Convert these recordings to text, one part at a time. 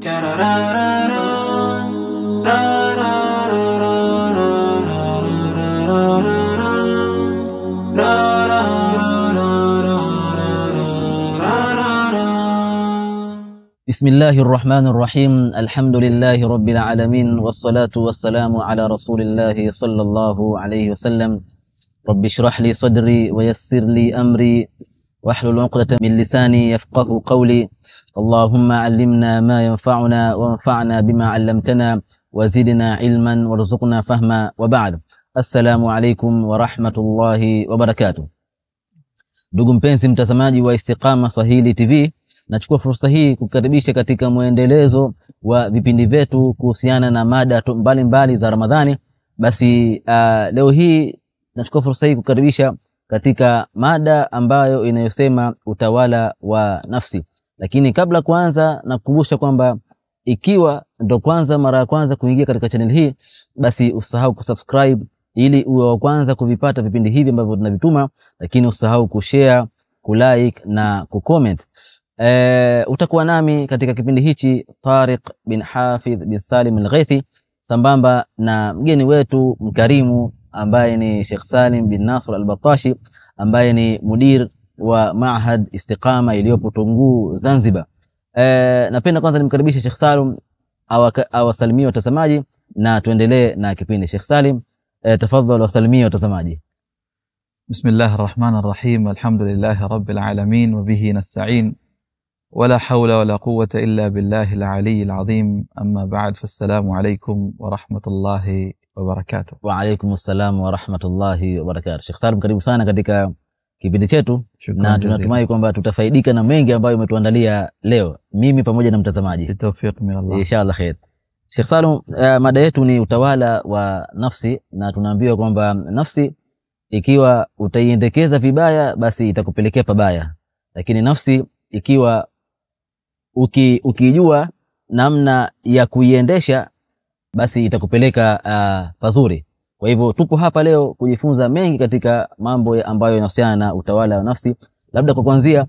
بسم الله الرحمن الرحيم. الحمد لله رب العالمين، والصلاة والسلام على رسول الله صلى الله عليه وسلم. رب اشرح لي صدري ويسر لي أمري واحلل عقدة من لساني يفقه قولي. اللهم علمنا ما ينفعنا وانفعنا بما علمتنا وزدنا علما وارزقنا فهما. وبعد، السلام عليكم ورحمة الله وبركاته. Ndugu mpenzi mtazamaji wa Istiqama Swahili TV, nachukua fursa hii kukaribisha katika muendelezo wa vipindi vyetu kuhusiana na mada mbalimbali za Ramadhani. Basi leo hii nachukua fursa hii kukaribisha katika mada ambayo inayosema utawala wa nafsi. Lakini kabla kuanza, nakukumbusha kwamba ikiwa ndo kwanza mara ya kwanza kuingia katika channel hii, basi usahau kusubscribe ili uwe wa kwanza kuvipata vipindi hivi ambavyo tunavituma. Lakini usahau kushare, kulike na kucomment. Utakuwa nami katika kipindi hichi Tariq bin Hafidh bin Salim al-Ghaithi, sambamba na mgeni wetu mkarimu ambaye ni Sheikh Salim bin Nasr al-Batashi, ambaye ni mudir wa Maahad Istiqama iliyopo Tunguu, Zanzibar. Napenda kwanza nimkaribishe Sheikh Salim awasalimie watazamaji na tuendelee na kipindi. Sheikh Salim, tafadhali wasalimie watazamaji. Bismillahir Rahmanir Rahim. Alhamdulillahi Rabbil Alamin wa bihi nasta'in. ولا حول ولا قوة إلا بالله العلي العظيم. أما بعد، فالسلام عليكم ورحمة الله وبركاته. وعليكم السلام ورحمة الله وبركاته. Sheikh Salim, karibu sana katika kipindi chetu, na tunatumai kwamba tutafaidika na mengi ambayo umetuandalia leo, mimi pamoja na mtazamaji. Tawfiq min Allah, inshallah khair. Sheikh Salim, mada yetu ni utawala wa nafsi, na tunaambiwa kwamba nafsi ikiwa utaiendekeza vibaya basi itakupelekea pabaya, lakini nafsi ikiwa ukijua namna ya kuiendesha basi itakupeleka pazuri. Kwa hivyo tupo hapa leo kujifunza mengi katika mambo ambayo yanahusiana na utawala wa nafsi. Labda kwa kuanzia,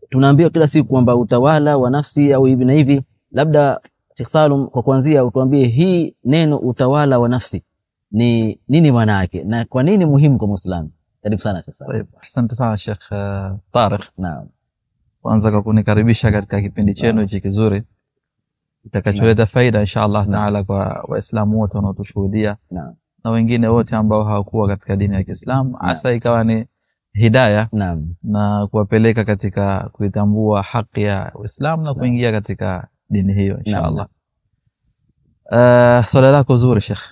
tunaambiwa kila siku kwamba utawala wa nafsi au hivi na hivi. Labda Sheikh Salim, kwa kuanzia utuambie hii neno utawala wa nafsi ni nini maana yake na kwa nini muhimu kwa Muislamu? Karibu sana Sheikh Salim. Asante sana Sheikh Tariq. Naam. Kwanza kwa kunikaribisha katika kipindi chenu hichi kizuri kitakacholeta faida inshallah taala kwa waislamu wote wanaotushuhudia na wengine wote ambao hawakuwa katika dini ya Kiislamu, hasa ikawa ni hidayah na kuwapeleka katika kuitambua haki ya Uislamu na kuingia katika dini hiyo inshallah. Swala lako zuri Sheikh.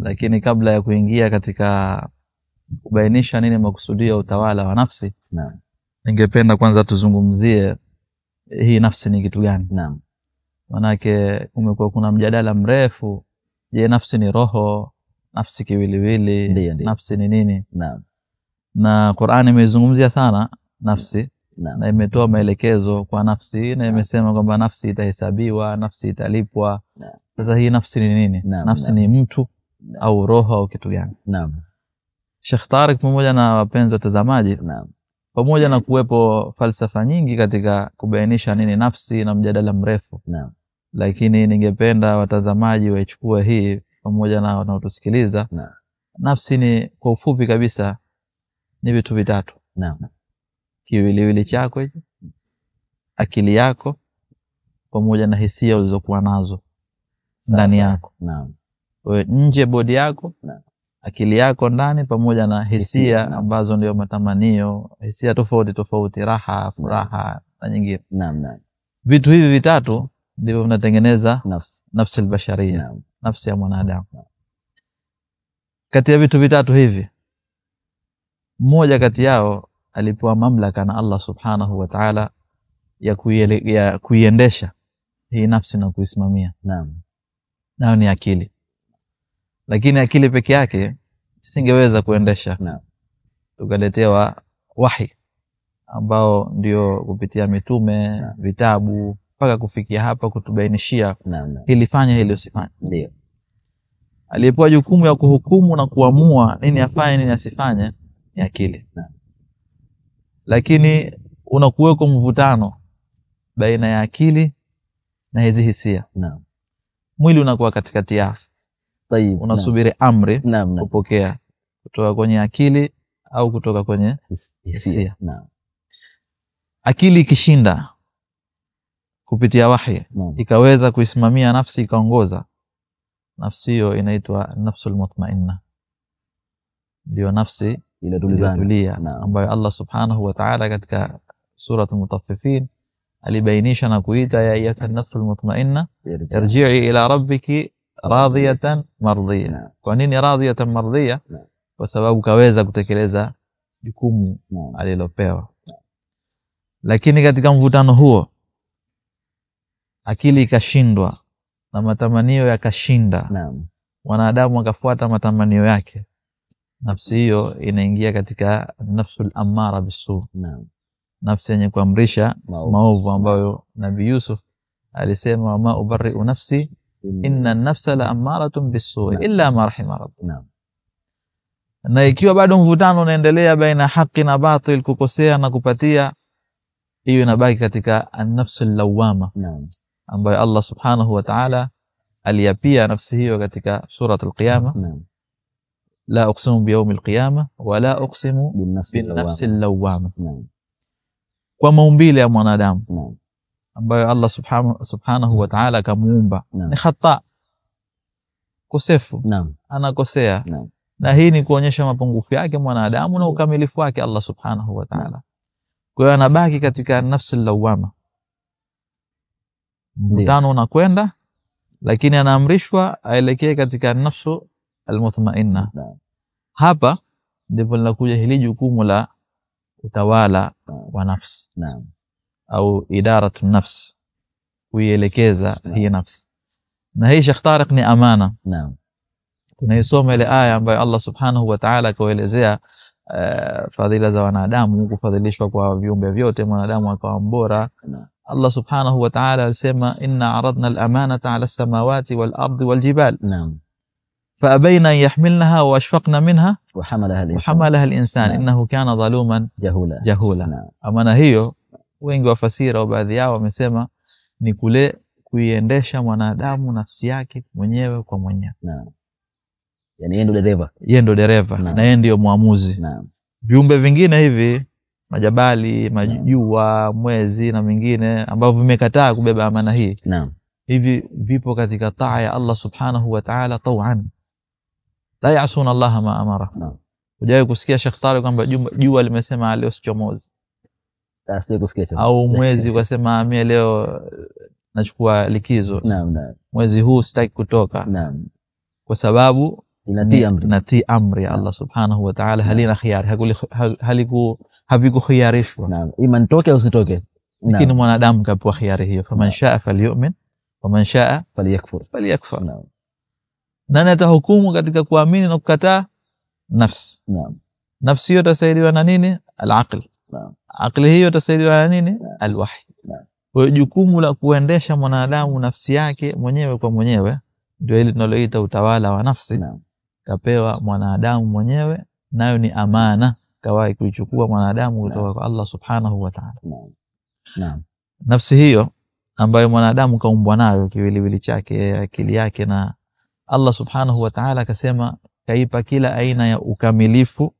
Lakini kabla ya kuingia katika kubainisha nini makusudio ya utawala wa nafsi, ningependa kwanza tuzungumzie hii nafsi ni kitu gani. Manake kumekuwa kuna mjadala mrefu, je, nafsi ni roho, nafsi kiwiliwili, nafsi ni nini? Na Qur'ani imezungumzia sana nafsi na imetoa maelekezo kwa nafsi, na imesema kwamba nafsi itahesabiwa, nafsi italipwa. Sasa hii nafsi ni nini? Nafsi ni mtu au roho au kitu gani? Sheikh Tariq pamoja na wapenzi watazamaji, pamoja na kuwepo falsafa nyingi katika kubainisha nini nafsi na mjadala mrefu, lakini ningependa watazamaji waichukue hii pamoja na wanaotusikiliza. Nafsi ni kwa ufupi kabisa ni vitu vitatu. Kiwiliwili chako hicho, akili yako, pamoja na hisia ulizokuwa nazo ndani yako. Wewe nje bodi yako, akili yako ndani, pamoja na hisia ambazo ndio matamanio, hisia tofauti tofauti, raha, furaha na nyingine. Vitu hivi vitatu ndivyo vinatengeneza nafsi al-bashariyya, nafsi ya mwanadamu. Kati ya vitu vitatu hivi, mmoja kati yao alipewa mamlaka na Allah subhanahu wa ta'ala ya kuiendesha hii nafsi na kuisimamia. Nayo ni akili. Lakini akili peke yake singeweza kuendesha. Tukaletewa wahi ambao ndio kupitia mitume, vitabu, mpaka kufikia hapa kutubainishia hili fanya, hili usifanye. Ndio aliyepewa jukumu ya kuhukumu na kuamua nini afanye nini asifanye ni akili. Lakini unakuweko mvutano baina ya akili na hizi hisia. Naam. Mwili unakuwa katikati yao. Tayib. Unasubiri amri Naam. kupokea kutoka kwenye akili au kutoka kwenye hisia. Naam. Akili ikishinda kupitia wahi, ikaweza kuisimamia nafsi, ikaongoza nafsi, hiyo inaitwa nafsul mutmainna. Ndio nafsi iliyotulia, ambayo Allah subhanahu wa ta'ala katika sura al-Mutaffifin alibainisha na kuita ya ayyatuhan nafsul mutmainna irji'i ila rabbiki radiyatan mardiyah. Kwa nini radiyatan mardiyah? Kwa sababu kaweza kutekeleza jukumu alilopewa. Lakini katika mvutano huo akili ikashindwa na matamanio yakashinda. Naam. Wanadamu akafuata matamanio yake. Nafsi hiyo inaingia katika nafsul amara bisu. Naam. Nafsi yenye kuamrisha maovu, ambayo Nabii Yusuf alisema wama ubarri'u nafsi inna an-nafsa la amaratun bisu illa ma rahima rabbi. Naam. Na ikiwa bado mvutano unaendelea baina haki na batil, kukosea na kupatia, hiyo inabaki katika an-nafsul lawama. Naam. Ambayo Allah subhanahu wa ta'ala aliyapia nafsi hiyo katika suratul Qiyamah. Naam. La uqsimu biyawmil qiyamah wa la uqsimu bin-nafsil lawama. Naam. Kwa maumbile ya mwanadamu. Naam. Ambayo Allah subhanahu wa ta'ala kamuumba ni khata, kosefu. Naam. Anakosea. Naam. Na hii ni kuonyesha mapungufu yake mwanadamu na ukamilifu wake Allah subhanahu wa ta'ala. Kwa hiyo anabaki katika nafsi lawama. Mvutano unakwenda, lakini anaamrishwa aelekee katika nafsu almutmainna. Hapa ndipo linakuja hili jukumu la utawala wa nafsi. Naam. Au idaratu nafsi, kuielekeza hii nafsi. Na hii Sheikh Tariq ni amana. Naam. Tunaisoma ile aya ambayo Allah subhanahu wa ta'ala akaelezea fadhila za wanadamu, kufadhilishwa kwa viumbe vyote, mwanadamu akawa mbora. Allah subhanahu wa ta'ala alisema inna aradna al-amanata 'ala as-samawati wal-ardi wal-jibal. Naam. فأبين أن يحملنها وأشفقن منها وحملها الإنسان إنه كان ظلوما جهولا. Amana hiyo wengi wafasiri au baadhi yao wamesema ni kule kuiendesha mwanadamu nafsi yake mwenyewe kwa mwenyewe. Naam. Yani yeye ndo dereva na yeye ndio muamuzi. Naam. Viumbe vingine hivi, majabali, majua, mwezi na mingine ambavyo vimekataa kubeba amana hii. Naam. Hivi vipo katika taa ya Allah subhanahu wa ta'ala tawan. La ya'suna Allah ma amara. Naam. Hujawahi kusikia Sheikh Tariq kwamba jua limesema leo sichomozi? Sasa kusikia au mwezi ukasema mimi leo nachukua likizo. Naam. Mwezi huu sitaki kutoka. Naam. Kwa sababu inatii amri ya Allah subhanahu wa ta'ala, halina khiyar, havikukhiyarishwa. Naam. Ima nitoke au usitoke. Lakini mwanadamu kapewa khiyari hiyo, faman shaa falyu'min wa man shaa falyakfur. Naam. Nani atahukumu katika kuamini na kukataa? Nafsi. Naam. Nafsi hiyo itasaidiwa na nini? Al-aql. Naam. Aqli hiyo itasaidiwa na nini? Al-wahy. Naam. Kwa jukumu la kuendesha mwanadamu nafsi yake mwenyewe kwa mwenyewe ndio ile tunaloita utawala wa nafsi. Naam. Kapewa mwanadamu mwenyewe, nayo ni amana kawahi kuichukua mwanadamu kutoka kwa Allah subhanahu wa ta'ala. Naam. Nafsi hiyo ambayo mwanadamu kaumbwa nayo, kiwiliwili chake, akili yake, na Allah subhanahu wa ta'ala akasema kaipa kila aina ya ukamilifu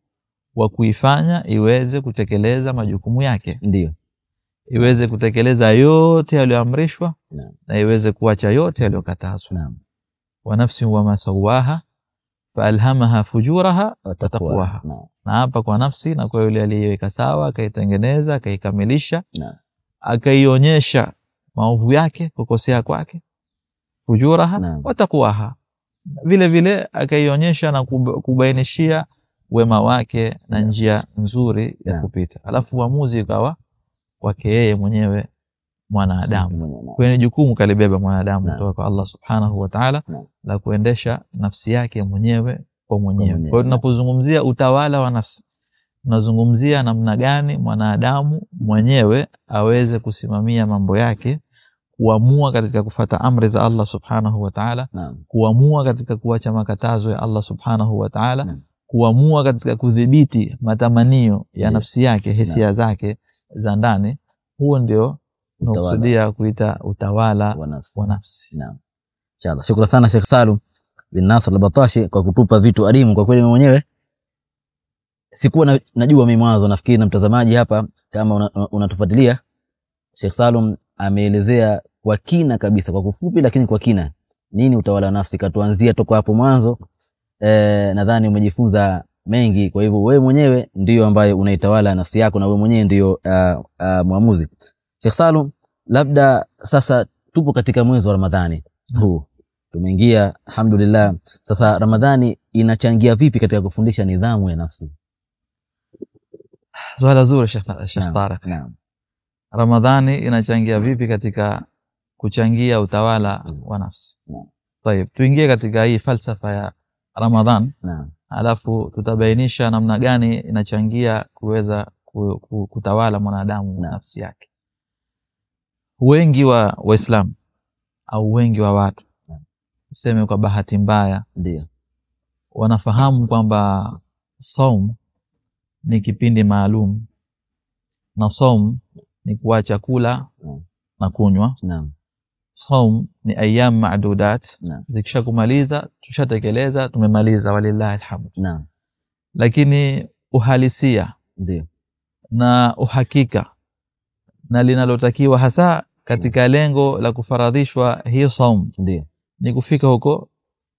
wa kuifanya iweze kutekeleza majukumu yake. Ndio. Iweze kutekeleza yote yaliyoamrishwa na iweze kuacha yote yaliyokatazwa. Naam. Wa nafsi wa ma sawaha faalhamaha fujuraha wa taqwaha. Na hapa kwa nafsi na kwa yule aliyeweka sawa, akaitengeneza, akaikamilisha, akaionyesha maovu yake, kukosea kwake, fujuraha wa taqwaha. Vile vile akaionyesha na kubainishia wema wake na njia nzuri ya kupita. Alafu uamuzi ukawa kwake yeye mwenyewe mwanadamu. Kwa jukumu kalibeba mwanadamu kutoka kwa Allah subhanahu wa ta'ala la kuendesha nafsi yake mwenyewe kwa mwenyewe. Kwa hiyo tunapozungumzia utawala wa nafsi, tunazungumzia namna gani mwanadamu mwenyewe aweze kusimamia mambo yake, kuamua katika kufuata amri za Allah subhanahu wa ta'ala, kuamua katika kuacha makatazo ya Allah subhanahu wa ta'ala, kuamua katika kudhibiti matamanio ya nafsi yake, hisia zake za ndani. Huo ndio tunakusudia kuita utawala wa nafsi. Naam. Inshallah. Shukrani sana Sheikh Salum bin Nasr al-Batashi kwa kutupa vitu adimu. Kwa kweli mimi mwenyewe sikuwa najua mimi mwanzo, nafikiri na mtazamaji hapa kama unatufuatilia, Sheikh Salum ameelezea kwa kina kabisa, kwa kufupi lakini kwa kina, nini utawala wa nafsi. Katuanzia toka hapo mwanzo. Nadhani umejifunza mengi. Kwa hivyo wewe mwenyewe ndio ambaye unaitawala nafsi yako na wewe mwenyewe ndio muamuzi. Sheikh Salum, labda sasa tupo katika mwezi wa Ramadhani huu. Tumeingia alhamdulillah. Sasa Ramadhani inachangia vipi katika kufundisha nidhamu ya nafsi? Swala zuri Sheikh Tariq. Naam. Ramadhani inachangia vipi katika kuchangia utawala wa nafsi? Naam. Tayeb, tuingie katika hii falsafa ya Ramadhan. Naam. Alafu tutabainisha namna gani inachangia kuweza kutawala mwanadamu na nafsi yake. Wengi wa Waislamu au wengi wa watu, tuseme kwa bahati mbaya, ndio wanafahamu kwamba saum ni kipindi maalum, na saum ni kuacha kula na kunywa. Naam. Saum ni ayyam ma'dudat. Naam. Zikisha kumaliza tushatekeleza, tumemaliza, walillahi alhamd. Naam. Lakini uhalisia ndio na uhakika na linalotakiwa hasa katika lengo la kufaradhishwa hiyo saum ndio ni kufika huko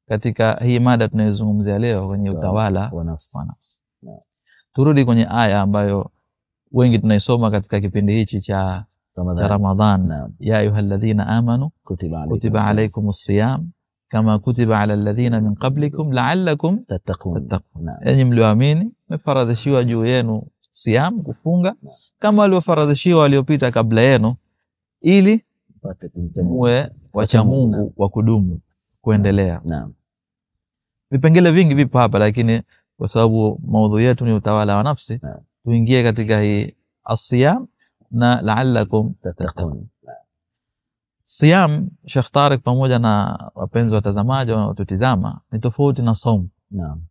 katika hii mada tunayozungumzia leo kwenye utawala wa nafsi. Turudi kwenye aya ambayo wengi tunaisoma katika kipindi hichi cha Ramadhan. Ya ayyuhalladhina amanu kutiba alaykumus siyam kama kutiba ala alladhina min qablikum la'allakum tattaqun. Enyi mlioamini, mmefaradhishiwa juu yenu siyam, kufunga, kama waliofaradhishiwa waliopita kabla yenu, ili muwe wacha Mungu wa kudumu kuendelea. Naam. Vipengele vingi vipo hapa, lakini kwa sababu maudhui yetu ni utawala wa nafsi, tuingie katika hii as-siyam na la'allakum tattaqun. Siyam, Sheikh Tariq pamoja na wapenzi watazamaji wanaotutizama, ni tofauti na saum. Naam.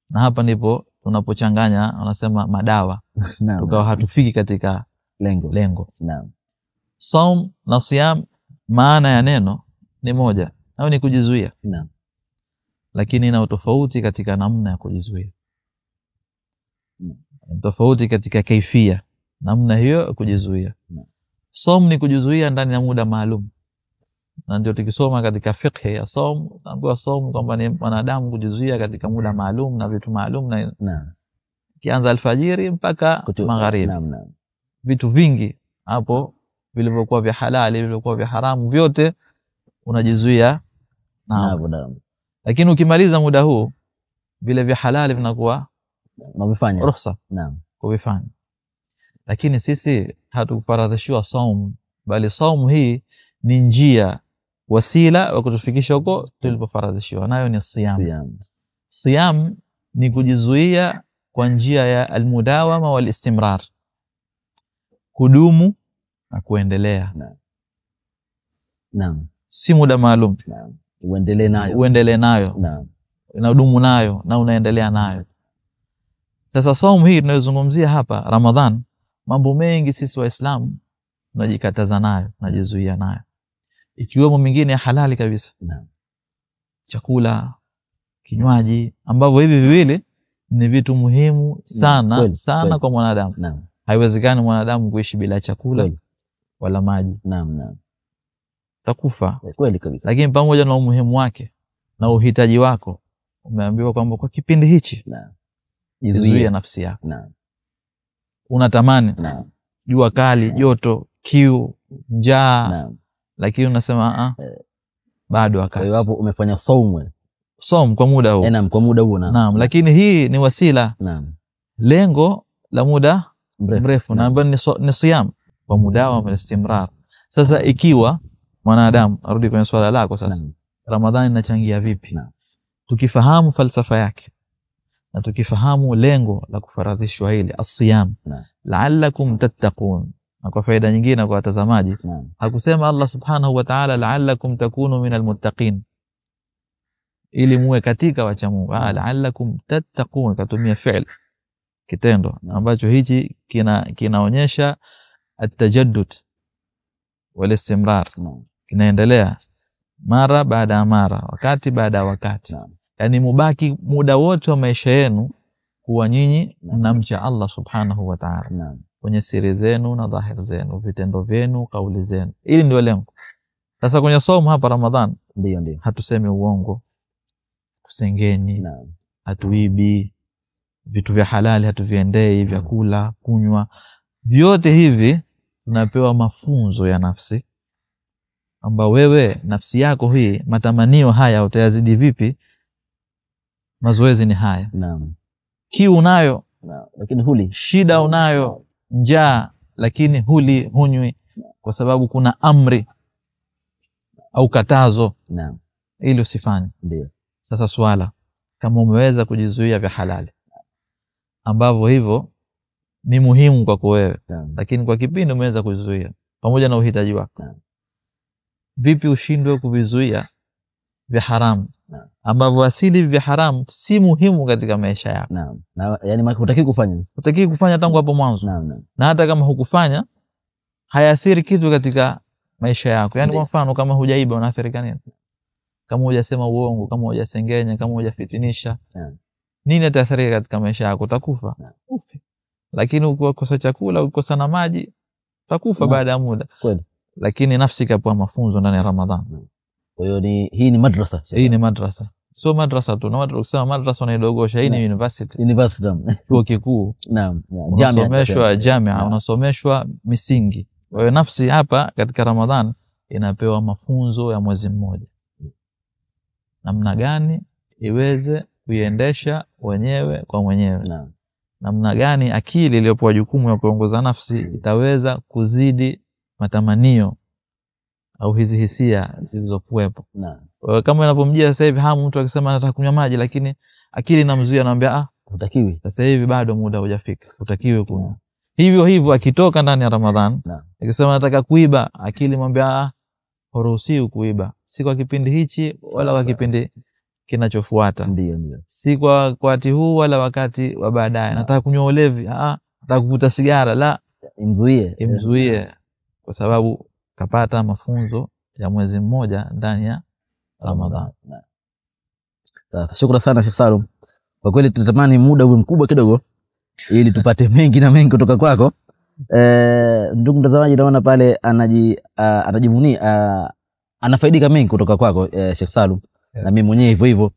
Na hapa ndipo tunapochanganya, wanasema madawa. Naam. Tukawa hatufiki katika lengo. Naam. Saum na siyam, maana ya neno ni moja, nayo ni kujizuia. Naam. Lakini ina tofauti katika namna ya kujizuia. Tofauti katika kaifia, namna hiyo ya kujizuia. Saum ni kujizuia ndani ya muda maalum. Na ndio tukisoma katika fiqh ya saum, tunaambiwa saum kwamba ni mwanadamu kujizuia katika muda maalum na vitu maalum, na kianza alfajiri mpaka magharibi. Vitu vingi hapo vilivyokuwa vya halali, vilivyokuwa vya haramu, vyote unajizuia nao. Lakini ukimaliza muda huu, vile vya halali vinakuwa unavifanya ruhusa. Naam. Kuvifanya. Lakini sisi hatukufaradhishiwa saum, bali saum hii ni njia, wasila wa kutufikisha huko tulipofaradhishiwa, nayo ni siyam. Siyam ni kujizuia kwa njia ya almudawama wal istimrar, kudumu na kuendelea. Naam. Si muda maalum. Naam. Uendelee nayo. Naam. Unadumu nayo na unaendelea nayo. Sasa saum hii tunayozungumzia hapa Ramadhan, mambo mengi sisi Waislamu tunajikataza nayo, tunajizuia nayo, ikiwemo mingine ya halali kabisa. Naam. Chakula, kinywaji, ambavyo hivi viwili ni vitu muhimu sana sana kwa mwanadamu. Naam. Haiwezekani mwanadamu kuishi bila chakula wala maji. Naam. Utakufa. Kweli kabisa. Lakini pamoja na umuhimu wake na uhitaji wako, umeambiwa kwamba kwa kipindi hichi jizuia nafsi yako. Naam. Unatamani jua kali, joto, kiu, njaa, lakini unasema bado wakati. Kwa hiyo hapo umefanya saum kwa muda huu. Naam, kwa muda huu. Naam, lakini hii ni wasila. Naam. Lengo la muda mrefu na ambayo ni siyam kwa muda wa istimrar. Sasa ikiwa mwanadamu, arudi kwenye swala lako sasa, Ramadhani inachangia vipi? Tukifahamu falsafa yake na tukifahamu lengo la kufaradhishwa hili as-siyam, la'allakum tattaqun. Na kwa faida nyingine kwa watazamaji, hakusema Allah subhanahu wa ta'ala la'allakum takunu minal muttaqin, ili muwe katika wacha Mungu. La'allakum tattaqun, katumia fi'l, kitendo ambacho hichi kinaonyesha at-tajaddud, wal istimrar, kinaendelea mara baada ya mara, wakati baada ya wakati. Yani mubaki muda wote wa maisha yenu kuwa nyinyi mnamcha Allah subhanahu wa ta'ala kwenye siri zenu na dhahir zenu, vitendo vyenu, kauli zenu. Ili ndio lengo. Sasa kwenye somo hapa Ramadhan, ndio hatusemi uongo, kusengenyi, hatuibi, vitu vya halali hatuviendei, vyakula, kunywa. Vyote hivi tunapewa mafunzo ya nafsi, ambao wewe nafsi yako hii matamanio haya utayazidi vipi? Mazoezi ni haya. Kiu unayo, lakini huli. Shida unayo, njaa, lakini huli, hunywi, kwa sababu kuna amri au katazo ili usifanye. Sasa swala, kama umeweza kujizuia vya halali ambavyo hivyo ni muhimu kwako wewe, lakini kwa kipindi umeweza kujizuia pamoja na uhitaji wako, vipi ushindwe kuvizuia vya haramu ambavyo asili vya haramu si muhimu katika maisha yako? Yani hutaki kufanya tangu hapo mwanzo. Na hata kama hukufanya hayaathiri kitu katika maisha yako. Yani kwa mfano, kama hujaiba unaathirika nini? Kama hujasema uongo, kama hujasengenya, kama hujafitinisha, nini ataathirika katika maisha yako? Utakufa. Lakini ukikosa chakula, ukikosa na maji, utakufa baada ya muda. Lakini nafsi ikapewa mafunzo ndani ya Ramadhan. Kwa hiyo hii ni madrasa. Hii ni madrasa. Sio madrasa tu, na watu kusema madrasa wanaidogosha. Hii ni university. Chuo kikuu. Unasomeshwa jamia, unasomeshwa misingi. Kwa hiyo nafsi hapa katika Ramadhan inapewa mafunzo ya mwezi mmoja. Namna gani iweze kuiendesha wenyewe kwa mwenyewe. Namna gani akili iliyopewa jukumu ya kuongoza nafsi itaweza kuzidi matamanio au hizi hisia zilizokuwepo. Kama inapomjia sasa hivi hamu, mtu akisema nataka kunywa maji, lakini akili inamzuia, anamwambia hutakiwi. Sasa hivi bado muda hujafika, hutakiwi kunywa. Hivyo akitoka ndani ya Ramadhan, akisema nataka kuiba, akili mwambia huruhusiwi kuiba, si kwa kipindi hichi wala kwa kipindi kinachofuata. Si kwa wakati huu wala wakati wa baadaye. Nataka kunywa ulevi, nataka kuvuta sigara, la, imzuie kwa sababu kapata mafunzo ya mwezi mmoja ndani ya Ramadhan. Sasa shukrani sana Sheikh Salum. Kwa kweli tunatamani muda uwe mkubwa kidogo ili tupate mengi na mengi kutoka kwako. Ndugu mtazamaji, naona pale anajivunia, anafaidika mengi kutoka kwako Sheikh Salum. Na mimi mwenyewe hivyo hivyo.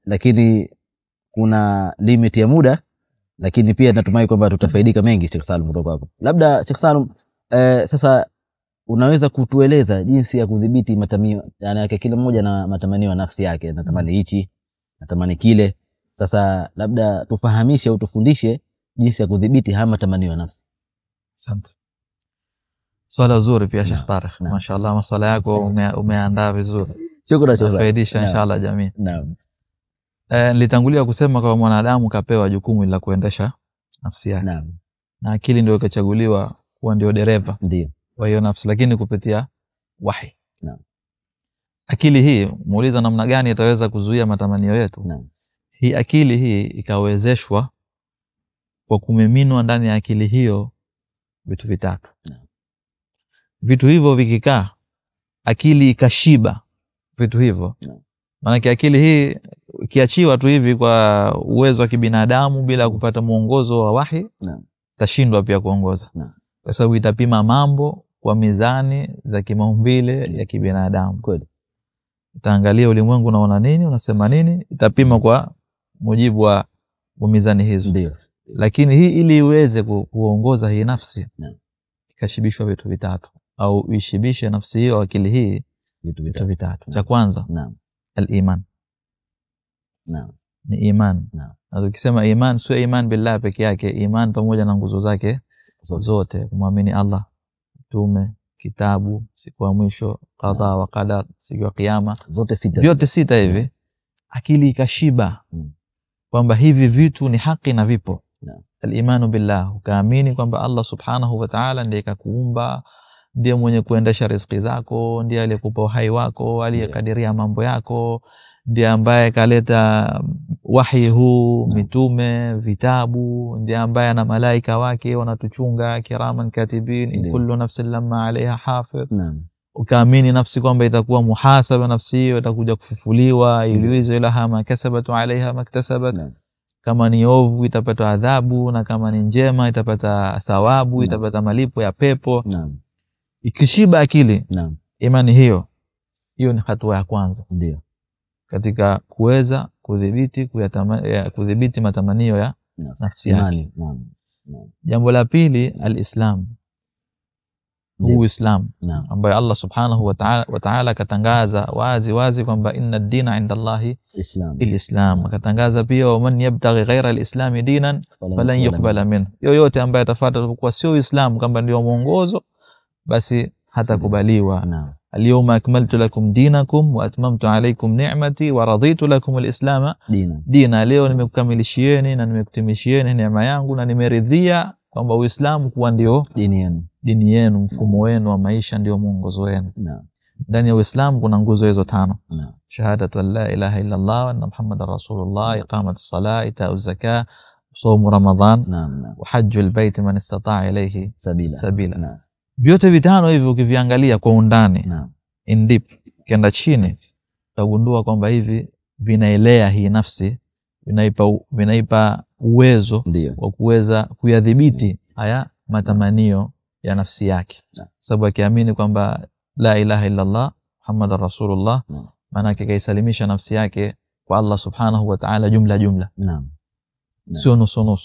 Lakini kuna limit ya muda, lakini pia natumai kwamba tutafaidika mengi Sheikh Salum kutoka kwako. Labda Sheikh Salum, sasa unaweza kutueleza jinsi ya kudhibiti matamanio, yani kila mmoja na matamanio ya nafsi yake, natamani hichi, natamani kile. Sasa labda tufahamishe au tufundishe jinsi ya kudhibiti haya matamanio ya nafsi. Asante. Swala zuri pia Sheikh Tariq. Mashaallah, maswala yako umeandaa vizuri. Shukrani Sheikh. Faidisha inshallah jamii. Naam. Nilitangulia kusema kwa mwanadamu kapewa jukumu la kuendesha nafsi yake. Naam. Na akili ndio ikachaguliwa kuwa ndio dereva. Ndio. Kwa hiyo nafsi, lakini kupitia wahi. Naam. Akili hii muuliza namna gani itaweza kuzuia matamanio yetu? Naam. Hii akili hii ikawezeshwa kwa kumiminwa ndani ya akili hiyo vitu vitatu. Naam. Vitu hivyo vikikaa, akili ikashiba vitu hivyo. Maana akili hii ikiachiwa tu hivi kwa uwezo wa kibinadamu bila kupata mwongozo wa wahi, tashindwa pia kuongoza. Kwa sababu itapima mambo kwa mizani za kimaumbile ya kibinadamu. Kweli. Itaangalia ulimwengu unaona nini, unasema nini, itapima kwa mujibu wa mizani hizo. Ndio. Lakini hii ili iweze kuongoza hii nafsi, ikashibishwa vitu vitatu, au ishibishe nafsi hiyo akili hii vitu vitatu. Cha kwanza, al-iman. Ni iman. Na tukisema iman, sio iman billah peke yake, iman pamoja na nguzo zake zote, kumwamini Allah, mtume, kitabu, siku ya mwisho, qadha wa qadar, siku ya kiyama, vyote sita hivi. Akili ikashiba kwamba hivi vitu ni haki na vipo. Al-imanu billah, ukaamini kwamba Allah subhanahu wa ta'ala ndiye kakuumba, ndiye mwenye kuendesha riziki zako, ndiye aliyekupa uhai wako, aliyekadiria mambo yako, ndiye ambaye kaleta wahi huu, mitume, vitabu, ndiye ambaye ana malaika wake wanatuchunga kiraman katibin, in kullu nafsin lamma alaiha hafidh. Ukaamini nafsi kwamba itakuwa muhasaba, nafsi hiyo itakuja kufufuliwa, iliwizo ilaha ma kasabat wa alaiha maktasabat. Kama ni ovu itapata adhabu, na kama ni njema itapata thawabu, itapata malipo ya pepo. Ikishiba akili, imani hiyo ni hatua ya kwanza ndio katika kuweza kudhibiti matamanio ya nafsi yake. Jambo la pili, al-Islam, Uislamu, ambaye Allah subhanahu wa ta'ala katangaza wazi kwamba inna ad-dina 'inda Allahi al-Islam. Katangaza pia wa man yabtaghi ghayra al-Islam dinan falan yuqbala minhu, yoyote ambaye atafuata kwa sio Uislamu kama ndio mwongozo, basi hatakubaliwa. Al-yawma akmaltu lakum dinakum wa atmamtu alaykum ni'mati wa raditu lakum al-Islam dina. Leo nimekukamilishieni na nimekutimishieni neema yangu na nimeridhia kwamba Uislamu kuwa ndio dini yenu, mfumo wenu wa maisha, ndio mwongozo wenu. Ndani ya Uislamu kuna nguzo hizo 5. Shahadatu an la ilaha illa Allah wa anna Muhammadar Rasulullah, iqamatus salah, ita'uz zakah, sawm Ramadan, wa hajjul bait man istata'a ilayhi sabila. Vyote vitano hivi ukiviangalia kwa undani, in deep, kienda chini, utagundua kwamba hivi vinaelea hii nafsi, vinaipa uwezo wa kuweza kuyadhibiti haya matamanio ya nafsi yake. Sababu akiamini kwamba la ilaha illa Allah Muhammadar Rasulullah, maana yake kaisalimisha nafsi yake kwa Allah subhanahu wa ta'ala jumla. Sio nusu.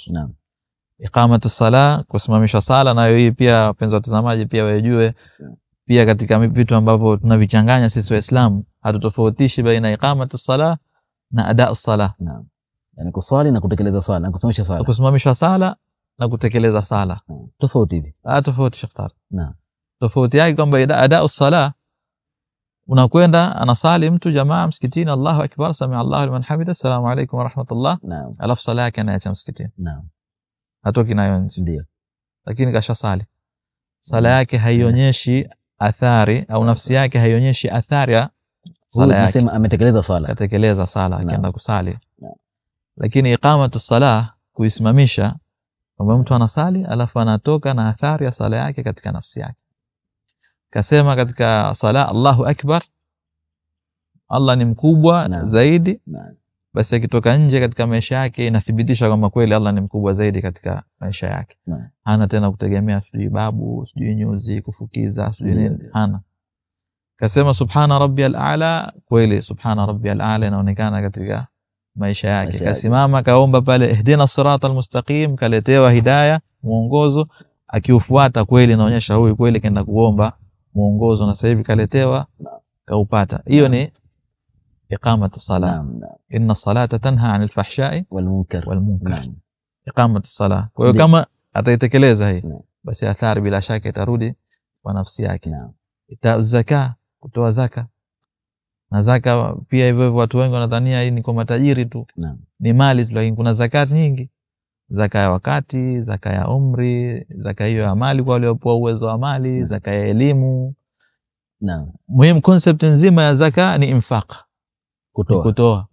Iqamatus salah, kusimamisha sala, nayo hii pia wapenzi watazamaji pia wajue, pia katika vitu ambavyo tunavichanganya sisi Waislamu, hatutofautishi baina iqamatus salah na ada'us salah. Yani kuswali na kutekeleza sala, na kusimamisha sala. Kusimamisha sala na kutekeleza sala. Tofauti hivi? Tofauti Sheikh. Tofauti yake kwamba ada'us salah, unakwenda anasali mtu jamaa msikitini, Allahu akbar, sami Allahu liman hamida, assalamu alaykum wa rahmatullah. Alafu sala yake anaacha msikitini. Hatoki nayo nje. Ndio. Lakini kasha sali. Sala yake haionyeshi athari, au nafsi yake haionyeshi athari ya sala yake. Unasema ametekeleza sala. Katekeleza sala, akaenda kusali. Lakini iqamatus salah, kuisimamisha, kwamba mtu anasali alafu anatoka na athari ya sala yake katika nafsi yake. Kasema katika sala Allahu akbar, Allah ni mkubwa zaidi. Basi akitoka nje katika maisha yake inathibitisha kwamba kweli Allah ni mkubwa zaidi katika maisha yake. Hana tena kutegemea sijui babu, sijui nyuzi, kufukiza, sijui nini, hana. Kasema subhana rabbiyal a'la, kweli subhana rabbiyal a'la inaonekana katika maisha yake. Kasimama kaomba pale ihdina siratal mustaqim, kaletewa hidayah, muongozo, akiufuata kweli inaonyesha huyu kweli kaenda kuomba muongozo, na sasa hivi kaletewa kaupata. Hiyo ni iqamatus salah. Inna salata tanha 'anil fahsha'i wal munkar. Iqamatus salah. Kwa hiyo kama ataitekeleza hii, basi athari bila shaka itarudi kwa nafsi yake. Ita'uz zakah, kutoa zaka. Na zaka pia hivyo watu wengi wanadhania hii ni kwa matajiri tu. Ni mali tu, lakini kuna zakat nyingi. Zaka ya wakati, zaka ya umri, zaka hiyo ya mali kwa waliopewa uwezo wa mali, zaka ya elimu. Muhimu concept nzima ya zaka ni infaq. Kutoa.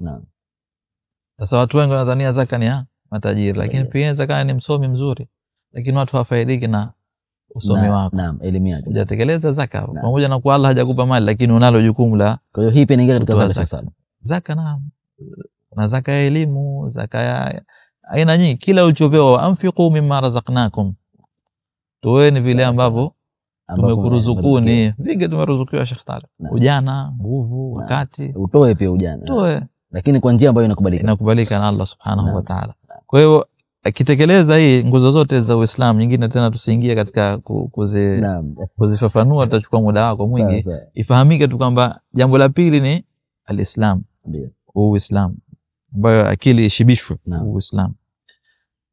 Sasa watu wengi wanadhania zaka ni ya matajiri, lakini pia zaka ni msomi mzuri, lakini watu hawafaidiki na usomi wako. Elimu yako. Hujatekeleza zaka, pamoja na kwa Allah hajakupa mali, lakini unalo jukumu la. Kwa hiyo hii pia inaingia katika zaka. Zaka na zaka ya elimu, zaka ya aina nyingi. Kila ulichopewa, anfiqu mimma razaqnakum, toeni vile ambavyo tumekuruzukuni. Vingi tumeruzukiwa Sheikh Talib. Ujana, nguvu, wakati. Utoe pia ujana. Lakini kwa njia ambayo inakubalika na Allah subhanahu wa ta'ala. Kwa hiyo akitekeleza hii nguzo zote za Uislamu, nyingine tena tusiingie katika kuzifafanua, tutachukua muda wako mwingi. Ifahamike tu kwamba jambo la pili ni al-Islam. Uislamu, ambayo akili ishibishwe Uislamu.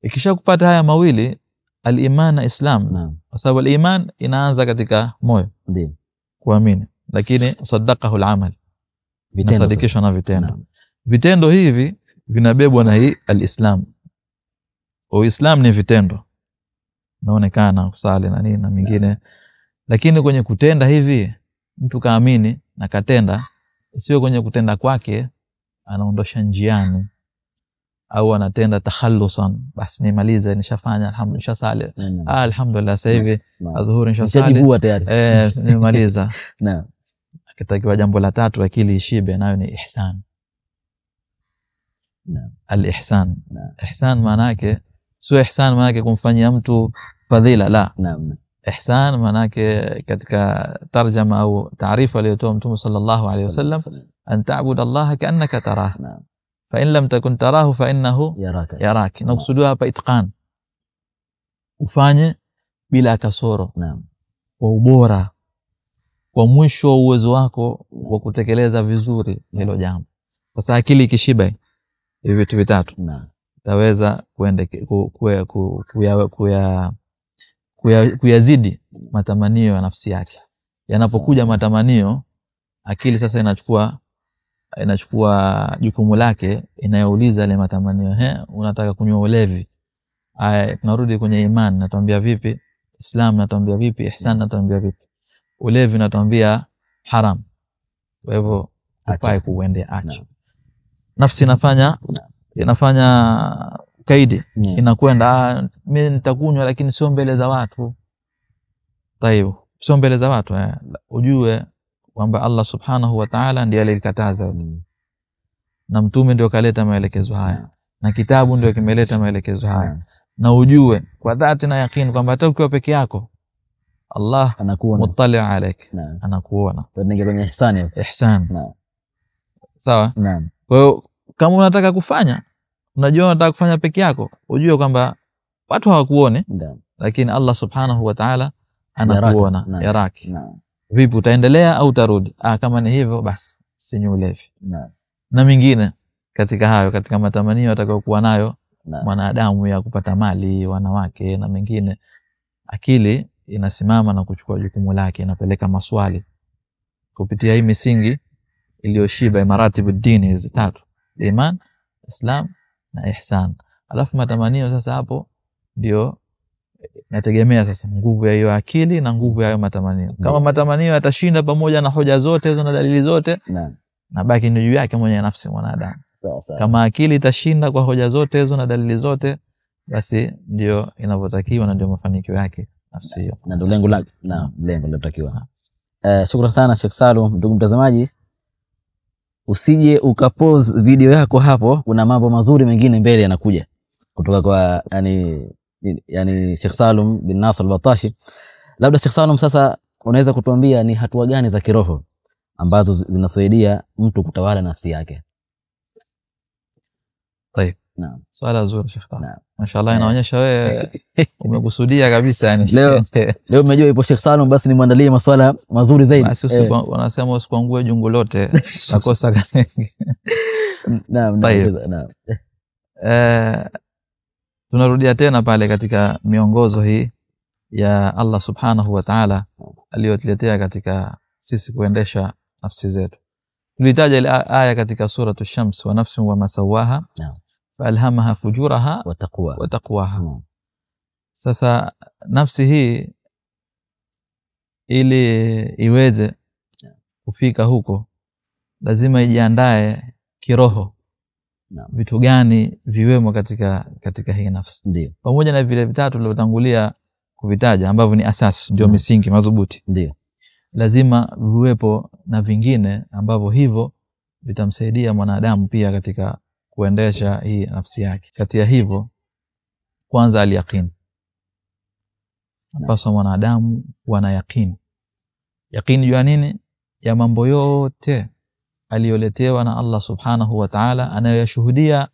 Ikisha kupata haya mawili, al-iman na Islam, kwa sababu al-iman inaanza katika moyo, kuamini, lakini saddaqahu al-amal, inasadikishwa na vitendo. Vitendo hivi vinabebwa na hii al-Islam. Uislamu ni vitendo, naonekana kusali na nini na mingine, Lakini kwenye kutenda hivi, mtu kaamini na katenda, sio kwenye kutenda kwake anaondosha njiani au anatenda takhallusan, basi nimalize, nishafanya alhamdulillah, nishasali alhamdulillah, sasa hivi adhuhuri nishasali nimaliza. Naam. Akitakiwa jambo la tatu akili ishibe, nayo ni ihsan. Naam. Al-ihsan. Ihsan maana yake sio ihsan maana yake kumfanyia mtu fadhila, la. Naam. Ihsan maana yake katika tarjama au taarifa aliyotoa Mtume sallallahu alayhi wasallam, an ta'budu Allah ka'annaka tarah. Naam. Fa in lam takun tarahu fa innahu yaraka. Na kusudiwa hapa itqan, ufanye bila kasoro. Naam. Kwa ubora, kwa mwisho wa uwezo wako wa kutekeleza vizuri hilo jambo. Sasa akili ikishiba hivi vitu vitatu, naam, taweza kuyazidi matamanio ya nafsi yake. Yanapokuja matamanio, akili sasa inachukua jukumu lake, inayouliza ile matamanio, unataka kunywa ulevi, tunarudi kwenye imani, natuambia vipi? Islam natuambia vipi? Ihsan natuambia vipi? Ulevi natuambia haram, kwa hivyo hufai kuende, acha. Nafsi inafanya kaidi, inakwenda mimi nitakunywa lakini sio mbele za watu. Tayeb, sio mbele za watu, ujue kwamba Allah subhanahu wa ta'ala ndiye alikataza, na mtume ndio kaleta maelekezo haya, na kitabu ndio kimeleta maelekezo haya. Na ujue kwa dhati na yakini kwamba hata ukiwa peke yako Allah anakuona, muttali' alayk, anakuona. Ndio kwenye ihsani, ihsan. Sawa? Naam. Kwa hiyo kama unataka kufanya, unajua unataka kufanya peke yako, ujue kwamba watu hawakuone, lakini Allah subhanahu wa ta'ala anakuona, yaraki. Vipi, utaendelea au utarudi? Kama ni hivyo basi sinywe ulevi. Na mingine katika hayo, katika matamanio atakayokuwa nayo mwanadamu ya kupata mali, wanawake na mengine, akili inasimama na kuchukua jukumu lake, inapeleka maswali kupitia hii misingi iliyoshiba, maratibu dini hizi tatu: iman, islam na ihsan. Alafu matamanio sasa, hapo ndio nategemea sasa nguvu ya hiyo akili na nguvu ya hiyo matamanio. Kama matamanio yatashinda pamoja na hoja zote hizo na dalili zote, na baki ni juu yake mwenye nafsi mwanadamu. Kama akili itashinda kwa hoja zote hizo na dalili zote, basi ndio inavyotakiwa na ndio mafanikio yake nafsi hiyo, na ndio lengo lake, na lengo linalotakiwa. Shukrani sana Sheikh Salum. Ndugu mtazamaji, usije ukapause video yako hapo, kuna mambo mazuri mengine mbele yanakuja kutoka kwa yani Sheikh Salum bin Nasr al-Batashi. Labda Sheikh Salum, sasa unaweza kutuambia ni hatua gani za kiroho ambazo zinasaidia mtu kutawala nafsi yake? Tayeb, naam, swala zuri Sheikh. Naam, mashaallah, inaonyesha wewe umekusudia kabisa yani. Leo umejua ipo Sheikh Salum, basi nimwandalie maswala mazuri zaidi. Basi wanasema usikuangue jungu lote, nakosa gani? Naam, naam. Tunarudia tena pale katika miongozo hii ya Allah subhanahu wa ta'ala aliyotuletea katika sisi kuendesha nafsi zetu. Tulitaja ile aya katika suratu Shams, wa nafsin wa masawaha, faalhamaha fujuraha wa taqwaha. Sasa nafsi hii ili iweze kufika huko, lazima ijiandae kiroho. Vitu gani viwemo katika hii nafsi? Ndio, pamoja na vile vitatu tulivyotangulia kuvitaja ambavyo ni asasi, ndio misingi madhubuti. Ndio, lazima viwepo na vingine ambavyo hivyo vitamsaidia mwanadamu pia katika kuendesha hii nafsi yake. Kati ya hivyo, kwanza al-yaqin. Paswa mwanadamu wana yaqin. Yaqin jua nini? Ya mambo yote aliyoletewa na Allah subhanahu wa ta'ala, anayoyashuhudia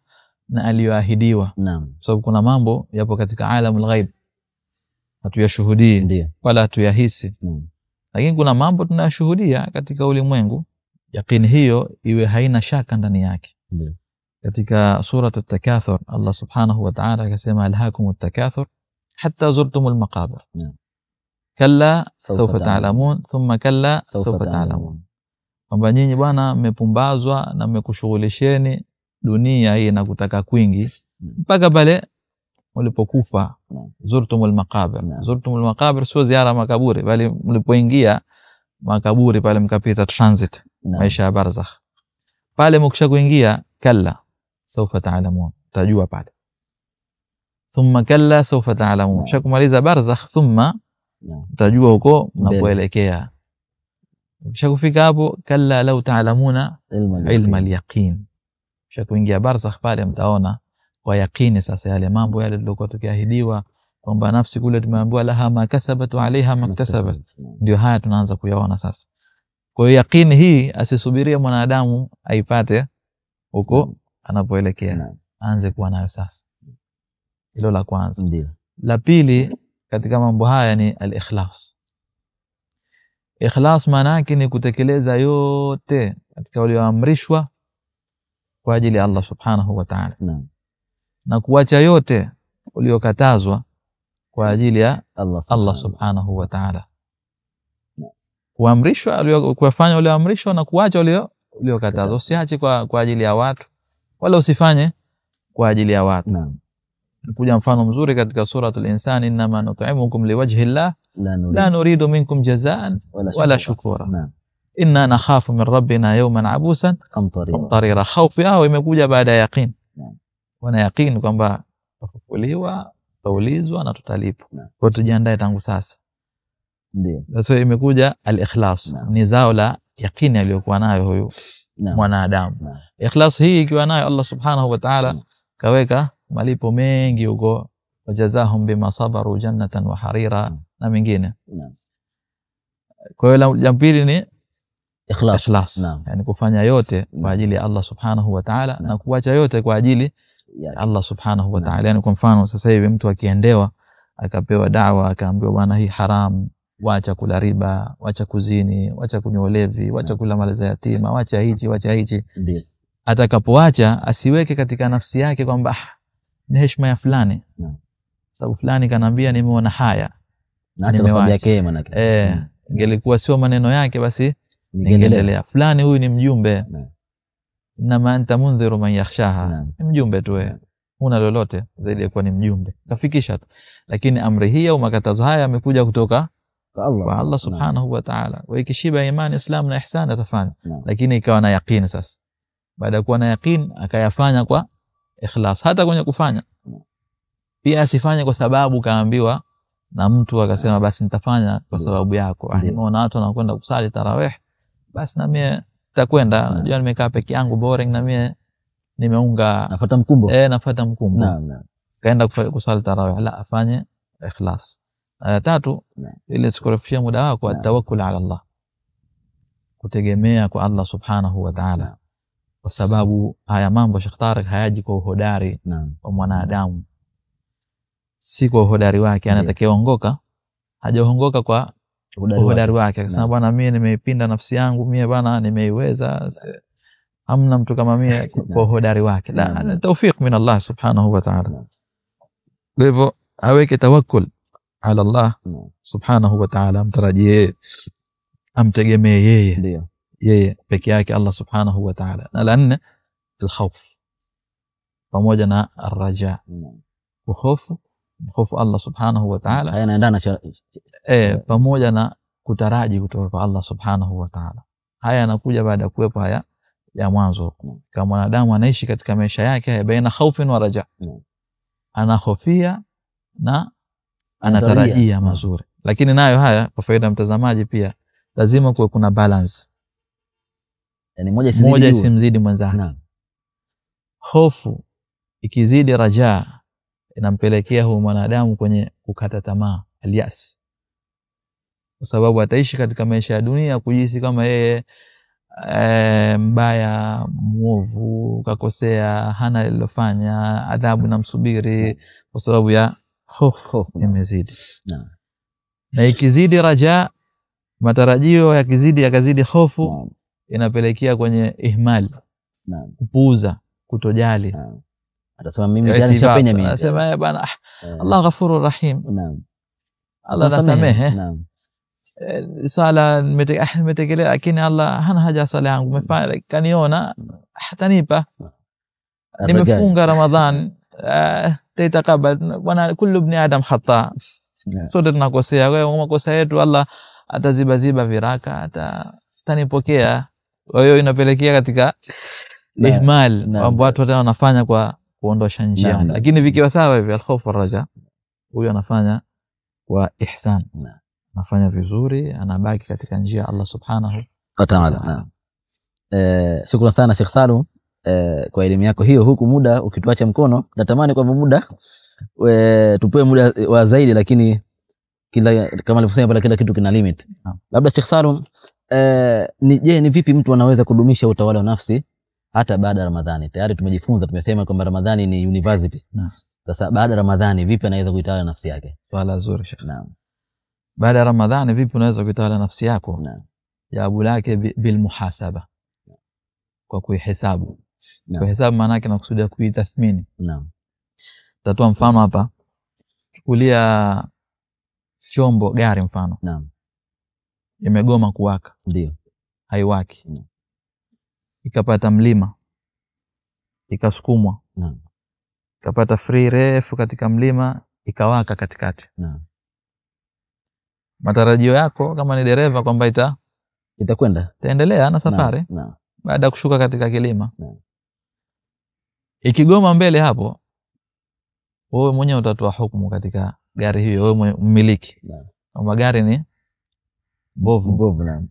na aliyoahidiwa. Naam. Sababu kuna mambo yapo katika alamul ghaib hatuyashuhudii wala hatuyahisi. Lakini kuna mambo tunayashuhudia katika ulimwengu. Yaqini hiyo iwe haina shaka ndani yake. Katika suratu at-Takathur Allah subhanahu wa ta'ala akasema, alhaakumut takathur hatta zurtumul maqabir. Kalla sawfa ta'lamun thumma kalla sawfa ta'lamun. Kwamba nyinyi bwana mmepumbazwa na mmekushughulisheni dunia hii na kutaka kwingi mpaka pale mlipokufa, zurtumul maqabir. Zurtumul maqabir sio ziara makaburi, bali mlipoingia makaburi pale mkapita transit, maisha ya barzakh. Pale mkisha kuingia, kalla sawfa ta'lamun, tajua pale. Thumma kalla sawfa ta'lamun, kisha kumaliza barzakh, thumma tajua huko mnapoelekea. Kisha kufika hapo, kalla law ta'lamuna ilma al-yaqin, kisha kuingia barzakh pale mtaona kwa yaqini sasa yale mambo yale yaliokuwa tukiahidiwa kwamba nafsi kule tumeambiwa laha ma kasabat wa alaiha maktasabat, ndio haya tunaanza kuyaona sasa. Kwa hiyo yaqini hii asisubirie mwanadamu aipate huko anapoelekea, aanze kuwa nayo sasa. Hilo la kwanza. La pili katika mambo haya ni al-ikhlas. Ikhlas maana yake ni kutekeleza yote katika walioamrishwa kwa ajili ya Allah subhanahu wa ta'ala, na kuacha yote uliokatazwa kwa ajili ya Allah subhanahu wa ta'ala. Kuamrishwa kufanya ulioamrishwa na kuacha uliokatazwa. Usiache kwa ajili ya watu, wala usifanye kwa ajili ya watu. Kuja mfano mzuri katika suratul Insan, inma nut'imukum liwajhi Allah la nuridu minkum jazaan wala shukura inna nakhafu min rabbina yawman abusan qamtarira. Khawfu yao imekuja baada ya yaqeen. Wana yaqeen kwamba tufufuliwa, tutaulizwa na tutalipwa. Kwa tujiandae tangu sasa. Ndio sasa imekuja al-ikhlas, ni zao la yaqeen aliyokuwa nayo huyu mwanadamu. Ikhlas hii ikiwa nayo, Allah subhanahu wa ta'ala kaweka malipo mengi huko, wajazahum bima sabaru jannatan wa harira na mengine. Kwa hiyo la pili ni ikhlas. Yani kufanya yote kwa ajili ya Allah subhanahu wa ta'ala na kuacha yote kwa ajili ya Allah subhanahu wa ta'ala. Yani kwa mfano sasa hivi mtu akiendewa akapewa da'wa akaambiwa bwana hii haram, wacha kula riba, wacha kuzini, wacha kunywa ulevi, wacha kula mali za yatima, wacha hichi. Ndio atakapoacha asiweke katika nafsi yake kwamba ni heshima ya fulani, sababu fulani kanaambia nimeona haya na sababu yake maana yake ingelikuwa sio maneno yake basi ningeendelea. Fulani huyu ni mjumbe, inma anta mundhiru man yakhshaha, ni mjumbe tu wewe, huna lolote zaidi ya kuwa ni mjumbe, kafikisha tu. Lakini amri hii au makatazo haya yamekuja kutoka kwa Allah subhanahu wa ta'ala. Wa ikishiba imani, Islam na ihsan atafanya, lakini ikawa na yaqeen. Sasa baada ya kuwa na yaqeen akayafanya kwa ikhlas. Hata kwenye kufanya pia asifanye kwa sababu kaambiwa na mtu akasema basi nitafanya kwa sababu yako. Nimeona watu wanakwenda kusali tarawih, basi na mimi nitakwenda. Najua nimekaa peke yangu boring, na mimi nimeunga nafuata mkumbo. Nafuata mkumbo. Kaenda kusali tarawih. La, afanye ikhlas. Na tatu, ili sikurefishia muda wako, atawakkul ala Allah, kutegemea kwa Allah subhanahu wa ta'ala. Kwa sababu haya mambo Sheikh Tariq hayaji kwa uhodari wa mwanadamu, si kwa uhodari wake. Anatakiwa ongoka, hajaongoka kwa uhodari wake. Akasema bwana mimi nimeipinda nafsi yangu, mimi bwana nimeiweza, hamna mtu kama mimi kwa uhodari wake. La, tawfiq min Allah subhanahu wa ta'ala. Kwa hivyo aweke tawakkul ala Allah subhanahu wa ta'ala, amtarajie, amtegemee yeye. Ndio yeye peke yake Allah subhanahu wa ta'ala. Na la nne, al-khawf pamoja na ar-raja. Hofu Allah subhanahu wa ta'ala haya yanaendana pamoja na kutaraji kutoka kwa Allah subhanahu wa ta'ala. Haya yanakuja baada ya kuwepo haya ya mwanzo. Kama mwanadamu anaishi katika maisha yake baina khawfin wa raja, anahofia na anatarajia mazuri. Lakini nayo haya kwa faida mtazamaji pia lazima kuwe kuna balance. Yani moja isimzidi mwenzake. Hofu ikizidi raja inampelekea huyu mwanadamu kwenye kukata tamaa, al-yas. Kwa sababu ataishi katika maisha ya dunia kujihisi kama yeye mbaya, muovu, kakosea, hana lilofanya, adhabu na msubiri, kwa sababu ya hofu imezidi. Na ikizidi raja, matarajio yakazidi hofu, inapelekea kwenye ihmal, kupuuza, kutojali. Atasema mimi tayari nishapenya mimi. Anasema bwana Allah ghafurur rahim. Allah nasamehe. Sala nimetekelea, lakini Allah hana haja sala yangu, umefanya kaniona hatanipa. Nimefunga Ramadhan taitakabal bwana kullu ibn adam khata. Sote tunakosea. Kwa hiyo makosa yetu Allah ataziba viraka, atanipokea. Kwa hiyo inapelekea katika ihmal, watu tena wanafanya kwa kuondosha njia. Lakini vikiwa sawa hivi al-khawf wal-raja, huyo anafanya kwa ihsan, anafanya vizuri, anabaki katika njia Allah subhanahu wa ta'ala. Shukrani sana Sheikh Salum kwa elimu yako hiyo, huku muda ukituacha mkono. Natamani kwa muda tupewe muda wa zaidi, lakini kama alivyosema pale kila kitu kina limit. Labda Sheikh Salum, ni vipi mtu anaweza kudumisha utawala wa nafsi hata baada ya Ramadhani? Tayari tumejifunza, tumesema kwamba Ramadhani ni university. Sasa baada ya Ramadhani vipi anaweza kuitawala nafsi yake? Swala zuri Sheikh. Naam. Baada ya Ramadhani vipi unaweza kuitawala nafsi yako? Naam. Jawabu lake bil muhasaba. Kwa kuihesabu. Kuhesabu maana yake nakusudia kuitathmini. Naam. Tatoa mfano hapa. Chukulia chombo, gari mfano. Naam. Imegoma kuwaka. Ndio. Haiwaki. Ikapata mlima. Ikasukumwa. Naam. Ikapata free refu katika mlima, ikawaka katikati. Naam. Matarajio yako kama ni dereva kwamba itaendelea na safari. Naam. Baada ya kushuka katika kilima. Ikigoma mbele hapo, wewe mwenyewe utatoa hukumu katika gari hiyo, wewe mmiliki. Kama gari ni bovu. Naam.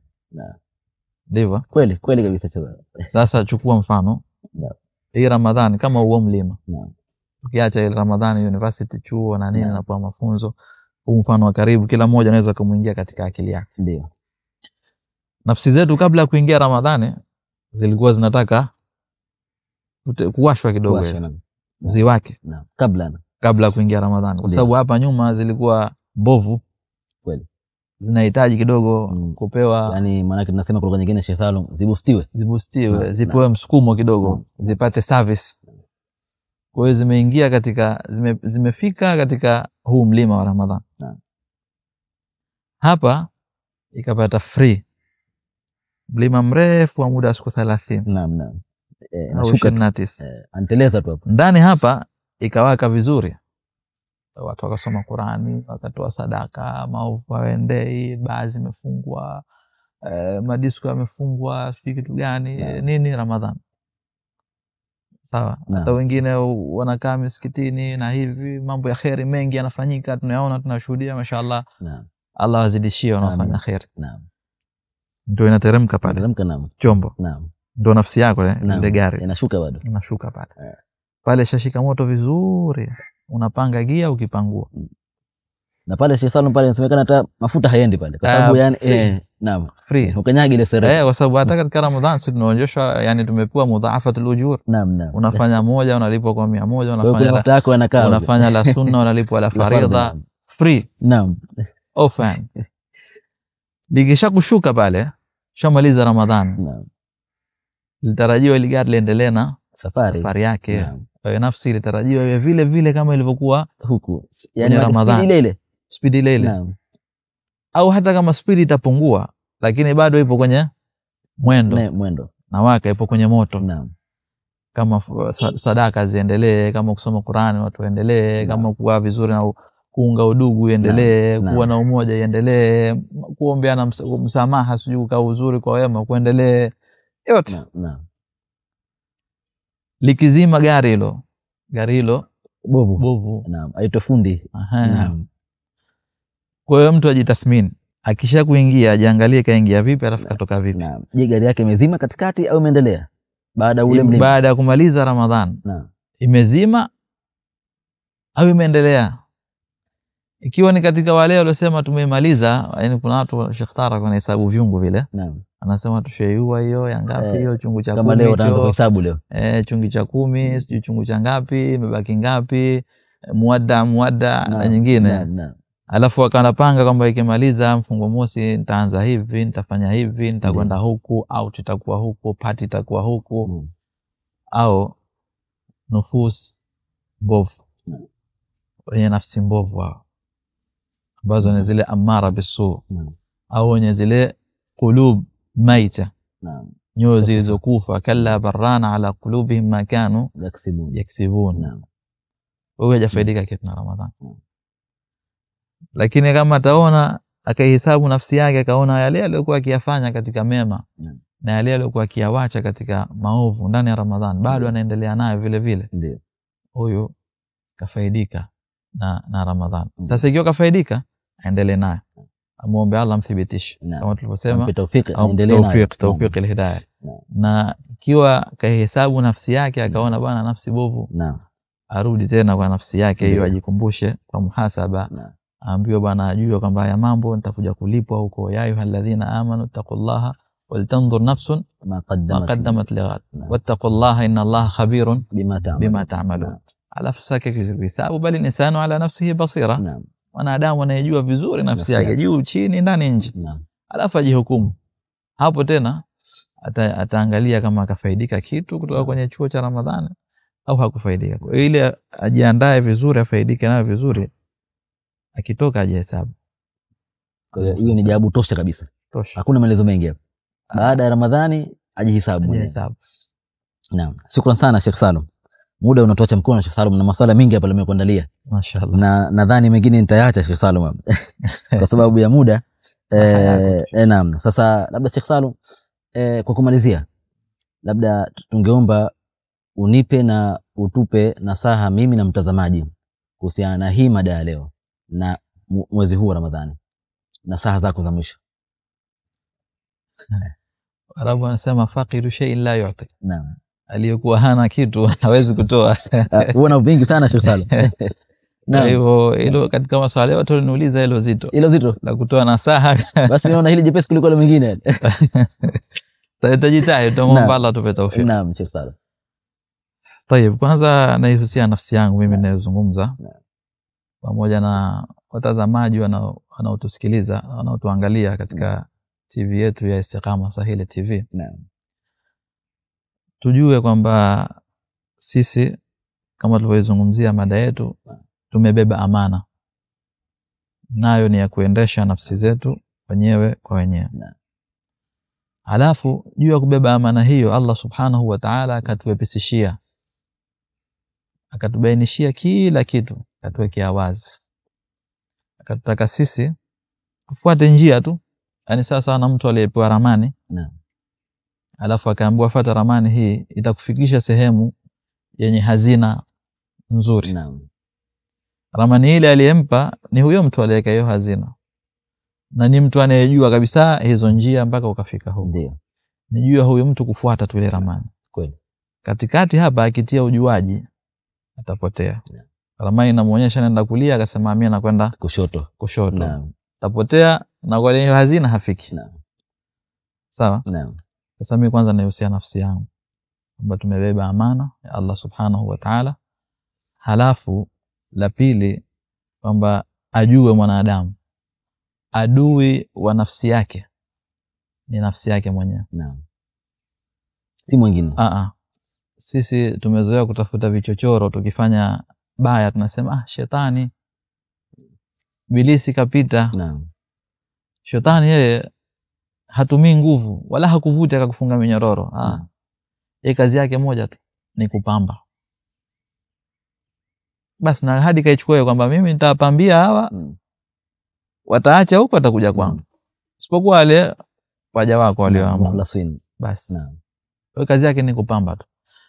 Ndivyo? Kweli kabisa. Sasa chukua mfano. Hii Ramadhani kama huo mlima. Ukiacha ile Ramadhani university, chuo na nini na kwa mafunzo, huu mfano wa karibu kila mmoja anaweza kumuingia katika akili yake. Ndio. Nafsi zetu kabla ya kuingia Ramadhani zilikuwa zinataka kuwashwa kidogo, ziwake kabla kuingia Ramadhani, kwa sababu hapa nyuma zilikuwa bovu. Kweli. Zinahitaji kidogo kupewa, yani maana yake tunasema kwa nyingine Sheikh Salum, zibustiwe, zipewe msukumo kidogo, zipate service. Kwa hiyo zimeingia katika zimefika katika huu mlima wa Ramadhani. Hapa ikapata free mlima mrefu wa muda wa siku 30. Naam. Nashuka anteleza tu hapo. Ndani hapa ikawaka vizuri. Watu wakasoma Qur'ani, wakatoa sadaka, maovu waendei, baadhi zimefungwa, madisko yamefungwa, kitu gani nini Ramadhani. Sawa. Hata wengine wanakaa misikitini na hivi mambo ya khairi mengi yanafanyika, tunayaona, tunashuhudia, mashaallah. Allah wazidishie wanafanya khairi. Ndio inateremka pale. Chombo. Ndio nafsi yako ile gari inashuka pale. Pale shashika moto vizuri, unapanga gia ukipangua. Na pale Sheikh Salum pale inasemekana hata mafuta haendi pale kwa sababu yani free. Ukanyagi ile sere. Kwa sababu hata katika Ramadhani sisi tunaonyeshwa, yani tumepewa mudhaafatul ujur. Unafanya moja unalipwa kwa 100, unafanya la sunna unalipwa la faridha free. Ofan. Likisha kushuka pale, shamaliza Ramadhani. Litarajiwa ile gari liendelee na safari yake. Nafsi ilitarajiwa iwe vile vile kama ilivyokuwa huku, yani Ramadhani. Speed ile. Au hata kama speed itapungua, lakini bado ipo kwenye mwendo. Na waka ipo kwenye moto. Kama sadaka ziendelee, kama kusoma Qur'ani watu waendelee, kama kuwa vizuri na kuunga udugu iendelee, kuwa na umoja iendelee, kuombeana msamaha, sijui kwa uzuri kwa wema kuendelee. Yote. Likizima gari hilo bovu. Aitwe fundi. Kwa hiyo mtu ajitathmini, akisha kuingia ajiangalie kaingia vipi alafu katoka vipi. Je, gari yake imezima katikati au imeendelea baada ule mlima? Baada ya kumaliza Ramadhani. Imezima au imeendelea? Ikiwa ni katika wale waliosema tumemaliza, yani kuna watu Sheikh Tara kuna hesabu viungu vile. Anasema tusheiua hiyo ya ngapi hiyo, chungu cha 10 kama leo utaanza kuhesabu leo. Chungu cha 10, sijui chungu cha ngapi, imebaki ngapi, muadda na nyingine. Alafu akanapanga kwamba ikimaliza mfungo mosi nitaanza hivi, nitafanya hivi, nitakwenda huku, au tutakuwa huku, pati itakuwa huku. Au nufus mbovu. Wenye nafsi mbovu hao, ambazo ni zile amara bisu. Au wenye zile qulub maita. Nyoyo zilizokufa, kalla barana ala qulubihim ma kanu yaksibun. wewe hajafaidika kitu na Ramadhani. Lakini kama ataona akaihesabu nafsi yake akaona yale aliyokuwa akiyafanya katika mema na yale aliyokuwa akiyawacha katika maovu ndani ya Ramadhani bado anaendelea nayo vile vile, ndio huyo kafaidika na Ramadhani. Sasa ikiwa kafaidika aendelee nayo, amuombe Allah mthibitishe kama tulivyosema, tawfiq alhidayah. Na ikiwa kahesabu nafsi yake akaona bwana nafsi bovu, arudi tena kwa nafsi yake hiyo, ajikumbushe kwa muhasaba, aambiwe bwana ajue kwamba haya mambo nitakuja kulipwa huko. Ya ayyuhalladhina amanu taqullaha waltanzur nafsun ma qaddamat lighad wattaqullaha inna Allaha khabirun bima ta'malun. Alafu sake kihisabu, bali insanu ala nafsihi basira, wanadamu anayejua vizuri nafsi yake juu chini ndani nje, alafu ajihukumu. Hapo tena ataangalia kama akafaidika kitu kutoka kwenye chuo cha Ramadhani au hakufaidika. Kwa hiyo ile ajiandae vizuri, afaidike nayo vizuri, akitoka ajihesabu. Kwa hiyo hiyo ni jawabu tosha kabisa. Tosha. Hakuna maelezo mengi hapo. Baada ya Ramadhani ajihesabu. Naam. Shukrani sana Sheikh Salum. Muda unatuacha mkono Sheikh Salum, na maswala mengi hapa nimekuandalia. Mashaallah. Na nadhani mengine nitayaacha Sheikh Salum kwa sababu ya muda. Naam. Sasa labda Sheikh Salum, kwa kumalizia, labda tungeomba unipe na utupe nasaha mimi na mtazamaji kuhusiana na hii mada ya leo na mwezi huu wa Ramadhani. Nasaha zako za mwisho. Arabu wanasema faqidu shay'in la yu'ti. Naam. Aliyokuwa hana kitu hawezi kutoa. Uona vingi sana Sheikh Salum. Naam. Hilo katika maswali watu waliniuliza hilo zito. Hilo zito la kutoa nasaha. Basi naona hili jepesi kuliko ile mingine. Tutajitahidi, tuombe Allah tupe tawfik. Naam Sheikh Salum. Tayeb, kwanza naihusia nafsi yangu mimi ninayozungumza pamoja na watazamaji wanaotusikiliza, wanaotuangalia katika TV yetu ya Istiqama Swahili TV. Tujue kwamba sisi kama tulivyozungumzia mada yetu tumebeba amana, nayo ni ya kuendesha nafsi zetu wenyewe kwa wenyewe. Halafu juu ya kubeba amana hiyo, Allah subhanahu wa ta'ala akatuwepesishia, akatubainishia kila kitu, akatuwekea wazi, akatutaka sisi tufuate njia tu. Yani sasa na mtu aliyepewa ramani, alafu akaambiwa fuata ramani hii, itakufikisha sehemu yenye hazina nzuri. Ramani ile aliyempa ni huyo mtu aliyeka hiyo hazina, na ni mtu anayejua kabisa hizo njia mpaka ukafika huko. Nijua huyo mtu kufuata tu ile ramani. Kweli. Katikati hapa akitia ujuaji atapotea. Ramani inamuonyesha nenda kulia, akasema mimi nakwenda kushoto. Tapotea na kwa hiyo hazina hafiki. Sawa? Sasa mimi kwanza naihusia nafsi yangu kwamba tumebeba amana ya Allah subhanahu wa ta'ala. Halafu la pili kwamba ajue mwanadamu adui wa nafsi yake ni nafsi yake mwenyewe. Si mwingine. Sisi tumezoea kutafuta vichochoro, tukifanya baya tunasema shetani, bilisi kapita. Shetani yeye hatumii nguvu wala hakuvuti akakufunga minyororo. Yeye kazi yake moja tu ni kupamba. Basi na hadi kaichukue kwamba mimi nitapambia hawa, wataacha huko watakuja kwangu. Isipokuwa wale waja wako walioamua. Basi. Kwa kazi yake ni kupamba tu.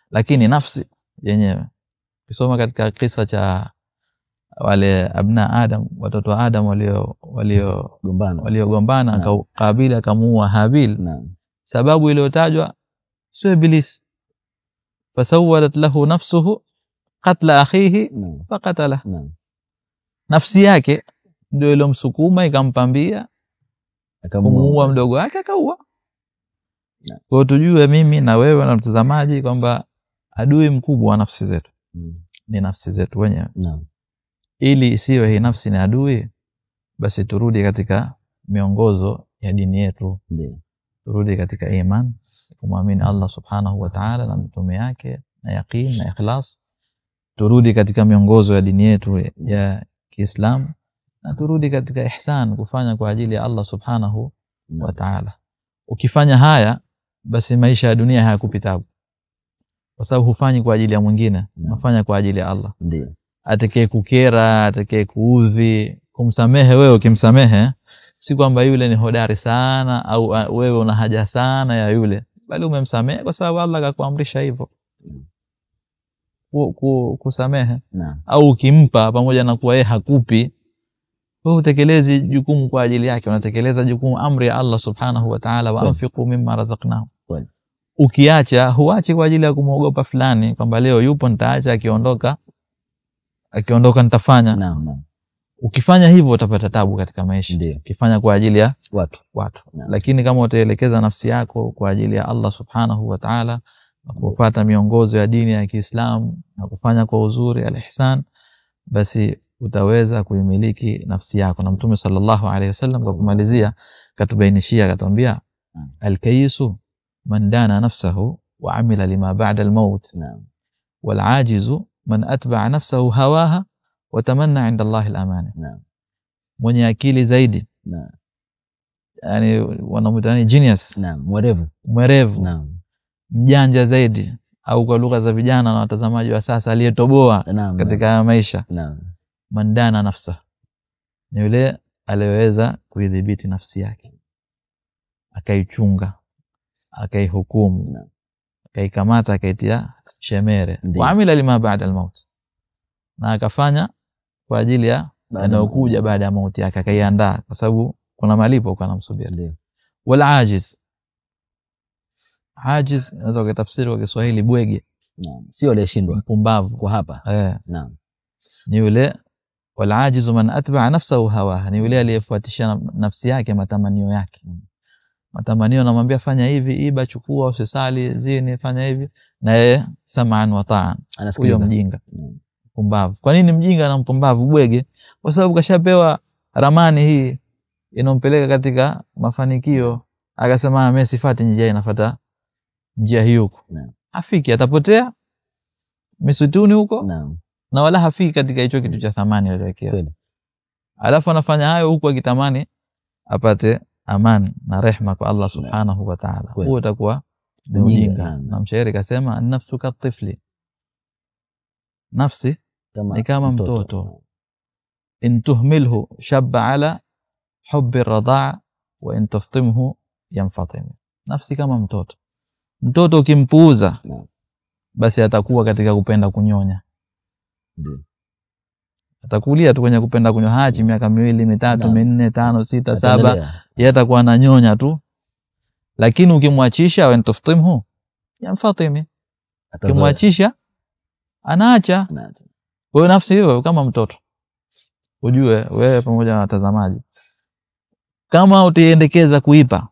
Lakini nafsi yenyewe, kisoma katika kisa cha wale abna Adam, watoto wa Adam waliogombana, Kabil akamuua Habil. Sababu iliyotajwa sio Iblis. Fasawalat lahu nafsuhu qatla akhihi faqatala. Nafsi yake ndio ilomsukuma ikampambia kumuua mdogo wake akaua. Kwa tujue mimi na wewe na mtazamaji kwamba adui mkubwa wa nafsi zetu ni nafsi zetu wenyewe. Ili isiwe hii nafsi ni adui, basi turudi katika miongozo ya dini yetu. Turudi katika iman, kumwamini Allah subhanahu wa ta'ala na mtume yake, na yaqeen na ikhlas. Turudi katika miongozo ya dini yetu ya Kiislamu, na turudi katika ihsan, kufanya kwa ajili ya Allah subhanahu wa ta'ala. Ukifanya haya, basi maisha ya dunia hayakupi taabu, kwa sababu hufanyi kwa ajili ya mwingine, unafanya kwa ajili ya Allah. atakaye kukera, atakaye kuudhi, kumsamehe wewe. Ukimsamehe si kwamba yule ni hodari sana au wewe una haja sana ya yule, bali umemsamehe kwa sababu Allah akakuamrisha hivyo kusamehe. Au ukimpa pamoja na kuwa yeye hakupi, wewe utekelezi jukumu kwa ajili yake, unatekeleza jukumu, amri ya Allah subhanahu wa ta'ala, wa anfiqu mimma razaqnahu. Ukiacha, huachi kwa ajili ya kumuogopa fulani kwamba leo yupo nitaacha, akiondoka nitafanya. Ukifanya hivyo utapata tabu katika maisha. Ukifanya kwa ajili ya watu. Lakini kama utaelekeza nafsi yako kwa ajili ya Allah subhanahu wa ta'ala, na kufuata miongozo ya dini ya Kiislamu na kufanya kwa uzuri, al-ihsan, basi utaweza kuimiliki nafsi yako. Na Mtume sallallahu alayhi wasallam kwa kumalizia katubainishia, akatuambia al-kayisu man dana nafsahu wa amila lima ba'da al-maut, wal ajizu man atba'a nafsahu hawaha wa tamanna 'inda Allah al-amani. Mwenye akili zaidi, yani wanamuitani genius, mwerevu, mjanja zaidi, au kwa lugha za vijana na watazamaji wa sasa, aliyetoboa katika maisha. Man dana nafsa, ni yule aliyeweza kuidhibiti nafsi yake, akaichunga, akaihukumu, akaikamata, akaitia shemere. Wa amila lima ba'da al-maut, na akafanya kwa ajili ya yanayokuja baada ya mauti yake, akaiandaa kwa sababu kuna malipo kwa namsubiri. Wal ajiz, ajiz naweza kutafsiri kwa Kiswahili bwege, sio aliyeshindwa, mpumbavu kwa hapa. Ni yule wal ajiz man atba'a nafsahu hawaha, ni yule aliyefuatisha nafsi yake matamanio yake. Matamanio namwambia fanya hivi, iba, chukua, usisali, zini, fanya hivi, na yeye sam'an wa ta'an. Huyo mjinga, mpumbavu. Kwa nini mjinga na mpumbavu bwege? Kwa sababu kashapewa ramani hii inompeleka katika mafanikio, akasema mimi sifati njia, inafuata njia hiyo huko, afiki, atapotea misutuni huko, na wala hafiki katika hicho kitu cha thamani aliyowekewa. Alafu anafanya hayo huko akitamani apate amani na rehema kwa Allah subhanahu wa ta'ala. Huo utakuwa ni ujinga. Na mshairi kasema an-nafsu katifli, nafsi ni kama mtoto, in tuhmilhu shabba ala hubbi ar-radaa wa in taftimhu yanfatim. Nafsi kama mtoto ukimpuuza, basi atakuwa katika kupenda kunyonya. Atakulia tu kwenye kupenda kunyonya, haji miaka 2, 3, 4, 5, 6, 7, yeye atakuwa ananyonya tu. Lakini ukimwachisha, wa ntaftimhu yanfatimi, ukimwachisha anaacha. Kwa hiyo nafsi hiyo kama mtoto, ujue wewe pamoja na watazamaji, kama utaendekeza kuipa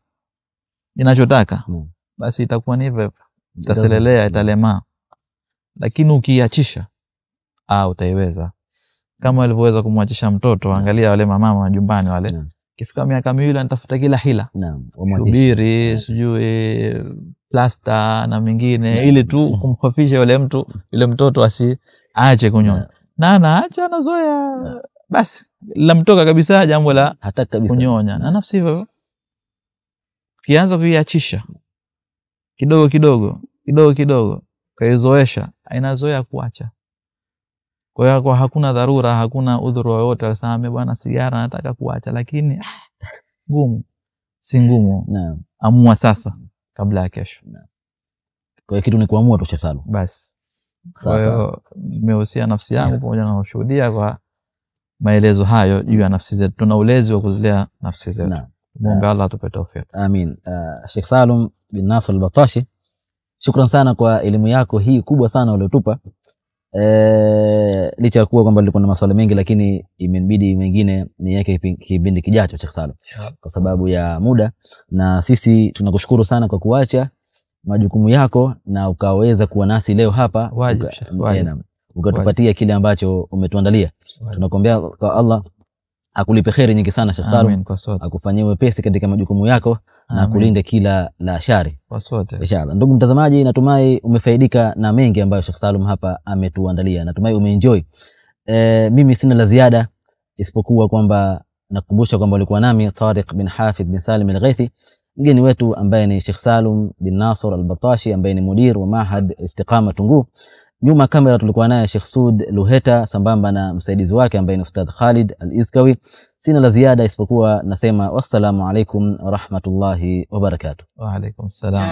inachotaka, basi itakuwa ni hivyo, itaselelea, italema. Lakini ukiachisha, utaiweza. Kama alivyoweza kumwachisha mtoto. Angalia wale mama majumbani wale, kifika miaka 2 anatafuta kila hila, shubiri, sijui plasta na mingine, ili tu kumkhofisha yule mtoto asiache kunyonya. Na anaacha, anazoea, basi lamtoka kabisa jambo la kunyonya. Na nafsi hivyo, kianza kuiachisha kidogo, kaizoesha, inazoea kuacha. Kwa hiyo hakuna dharura, hakuna udhuru wowote aseme bwana sigara nataka kuacha, lakini si ngumu. Amua sasa kabla ya kesho. Kwa hiyo kitu ni kuamua tu, Sheikh Salum. Basi sasa nimehusia nafsi yangu pamoja na kushuhudia kwa maelezo hayo juu ya nafsi zetu. Tuna ulezi wa kuzilea nafsi zetu. Muombe Allah atupe tawfik. Amin. Sheikh Salum bin Nasr al-Batashi, shukran sana kwa elimu yako hii kubwa sana uliotupa. Licha ya kuwa kwamba nilikuwa na maswali mengi, lakini imenibidi mengine ni yake kipindi kijacho, Sheikh Salum, kwa sababu ya muda. Na sisi tunakushukuru sana kwa kuacha majukumu yako na ukaweza kuwa nasi leo hapa, ukatupatia kile ambacho umetuandalia. Tunakuombea kwa Allah akulipe kheri nyingi sana, Sheikh Salum, akufanyie wepesi katika majukumu yako na kulinde kila la shari kwa sote inshallah. Ndugu mtazamaji, natumai umefaidika na mengi ambayo Sheikh Salum hapa ametuandalia. Natumai umeenjoy. Mimi sina la ziada isipokuwa kwamba nakukumbusha kwamba ulikuwa nami Tariq bin Hafidh bin Salim al-Ghaithi, mgeni wetu ambaye ni Sheikh Salum bin Nasr al-Batashi, ambaye ni mudir wa Mahad Istiqama Tunguu. Nyuma kamera tulikuwa naye Sheikh Sud Luheta sambamba na msaidizi wake ambaye ni Ustadh Khalid Al-Iskawi. Sina la ziada isipokuwa nasema wassalamu alaikum wa rahmatullahi wa barakatuh. Wa alaikum salam.